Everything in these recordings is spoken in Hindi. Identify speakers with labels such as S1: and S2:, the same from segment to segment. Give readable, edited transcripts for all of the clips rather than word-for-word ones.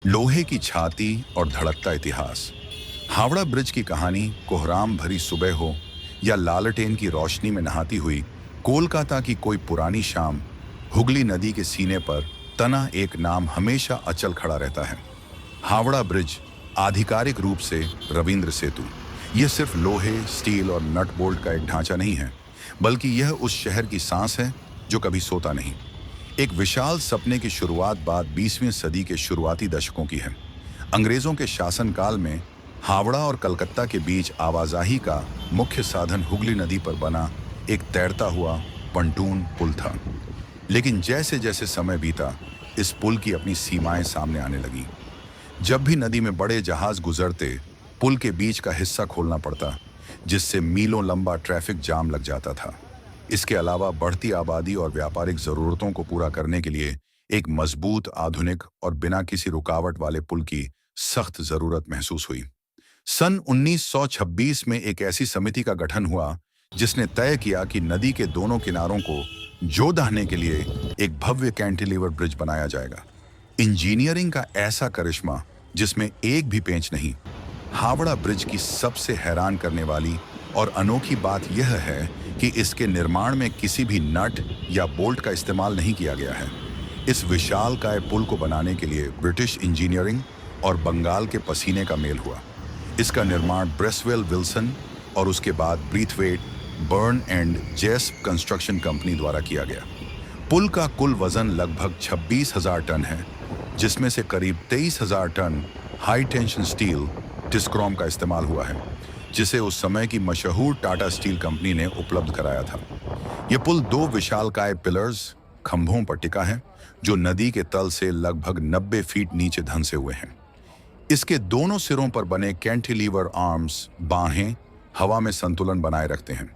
S1: लोहे की छाती और धड़कता इतिहास। हावड़ा ब्रिज की कहानी कोहराम भरी सुबह हो या लालटेन की रोशनी में नहाती हुई कोलकाता की कोई पुरानी शाम, हुगली नदी के सीने पर तना एक नाम हमेशा अचल खड़ा रहता है। हावड़ा ब्रिज, आधिकारिक रूप से रविंद्र सेतु। यह सिर्फ लोहे, स्टील और नट बोल्ट का एक ढांचा नहीं है, बल्कि यह उस शहर की सांस है जो कभी सोता नहीं। एक विशाल सपने की शुरुआत बाद 20वीं सदी के शुरुआती दशकों की है। अंग्रेजों के शासनकाल में हावड़ा और कलकत्ता के बीच आवाजाही का मुख्य साधन हुगली नदी पर बना एक तैरता हुआ पंटून पुल था। लेकिन जैसे जैसे समय बीता, इस पुल की अपनी सीमाएं सामने आने लगी। जब भी नदी में बड़े जहाज गुजरते, पुल के बीच का हिस्सा खोलना पड़ता, जिससे मीलों लंबा ट्रैफिक जाम लग जाता था। इसके अलावा बढ़ती आबादी और व्यापारिक जरूरतों को पूरा करने के लिए एक मजबूत, आधुनिक और बिना किसी रुकावट वाले पुल की सख्त जरूरत महसूस हुई। सन 1926 में एक ऐसी समिति का गठन हुआ जिसने तय किया कि नदी के दोनों किनारों को जोड़ने के लिए एक भव्य कैंटिलीवर ब्रिज बनाया जाएगा। इंजीनियरिंग का ऐसा करिश्मा जिसमें एक भी पेंच नहीं। हावड़ा ब्रिज की सबसे हैरान करने वाली और अनोखी बात यह है कि इसके निर्माण में किसी भी नट या बोल्ट का इस्तेमाल नहीं किया गया है। इस विशालकाय पुल को बनाने के लिए ब्रिटिश इंजीनियरिंग और बंगाल के पसीने का मेल हुआ। इसका निर्माण ब्रेसवेल विल्सन और उसके बाद ब्रीथवेट, बर्न एंड जेस्प कंस्ट्रक्शन कंपनी द्वारा किया गया। पुल का कुल वजन लगभग 26,000 टन है, जिसमें से करीब 23,000 टन हाई टेंशन स्टील टिस्क्रोम का इस्तेमाल हुआ है, जिसे उस समय की मशहूर टाटा स्टील कंपनी ने उपलब्ध कराया था। यह पुल दो विशालकाय पिलर्स, खंभों पर टिका है, जो नदी के तल से लगभग 90 फीट नीचे धंसे हुए हैं। इसके दोनों सिरों पर बने कैंटिलीवर आर्म्स, बाहें, हवा में संतुलन बनाए रखते हैं।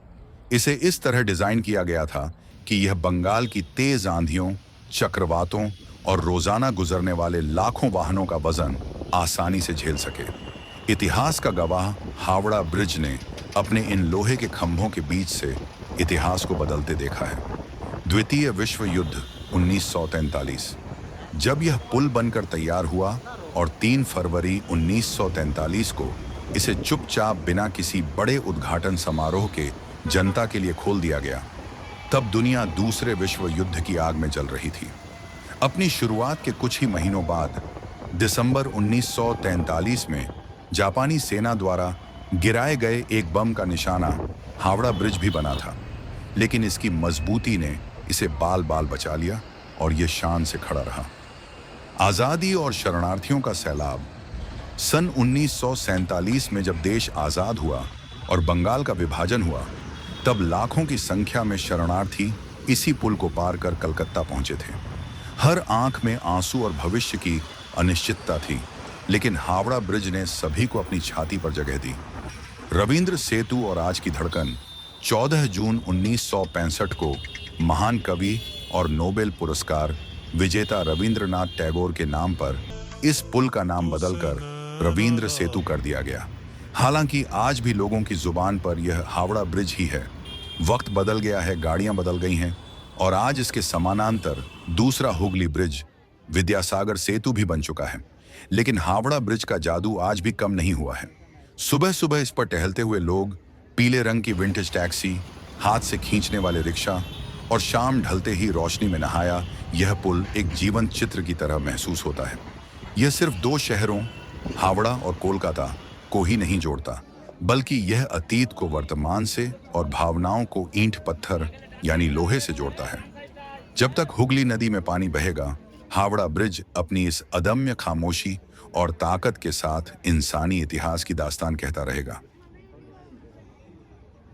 S1: इसे इस तरह डिजाइन किया गया था कि यह बंगाल की तेज आंधियों, चक्रवातों और रोजाना गुजरने वाले लाखों वाहनों का वजन आसानी से झेल सके। इतिहास का गवाह हावड़ा ब्रिज ने अपने इन लोहे के खंभों के बीच से इतिहास को बदलते देखा है। द्वितीय विश्व युद्ध 1943, जब यह पुल बनकर तैयार हुआ और 3 फरवरी 1943 को इसे चुपचाप बिना किसी बड़े उद्घाटन समारोह के जनता के लिए खोल दिया गया, तब दुनिया दूसरे विश्व युद्ध की आग में जल रही थी। अपनी शुरुआत के कुछ ही महीनों बाद दिसंबर 1943 में जापानी सेना द्वारा गिराए गए एक बम का निशाना हावड़ा ब्रिज भी बना था, लेकिन इसकी मजबूती ने इसे बाल बाल बचा लिया और यह शान से खड़ा रहा। आज़ादी और शरणार्थियों का सैलाब। सन 1947 में जब देश आज़ाद हुआ और बंगाल का विभाजन हुआ, तब लाखों की संख्या में शरणार्थी इसी पुल को पार कर कलकत्ता पहुंचे थे। हर आंख में आंसू और भविष्य की अनिश्चितता थी, लेकिन हावड़ा ब्रिज ने सभी को अपनी छाती पर जगह दी। रविंद्र सेतु और आज की धड़कन। 14 जून 1965 को महान कवि और नोबेल पुरस्कार विजेता रविंद्रनाथ टैगोर के नाम पर इस पुल का नाम बदलकर रविंद्र सेतु कर दिया गया। हालांकि आज भी लोगों की जुबान पर यह हावड़ा ब्रिज ही है। वक्त बदल गया है, गाड़ियां बदल गई हैं और आज इसके समानांतर दूसरा हुगली ब्रिज, विद्यासागर सेतु भी बन चुका है। लेकिन हावड़ा ब्रिज का जादू आज भी कम नहीं हुआ है। सुबह सुबह इस पर टहलते हुए लोग, पीले रंग की विंटेज टैक्सी, हाथ से खींचने वाले रिक्शा और शाम ढलते ही रोशनी में नहाया यह पुल एक जीवंत चित्र की तरह महसूस होता है। यह सिर्फ दो शहरों, हावड़ा और कोलकाता, को ही नहीं जोड़ता, बल्कि यह अतीत को वर्तमान से और भावनाओं को ईंट पत्थर यानी लोहे से जोड़ता है। जब तक हुगली नदी में पानी बहेगा, हावड़ा ब्रिज अपनी इस अदम्य खामोशी और ताकत के साथ इंसानी इतिहास की दास्तान कहता रहेगा।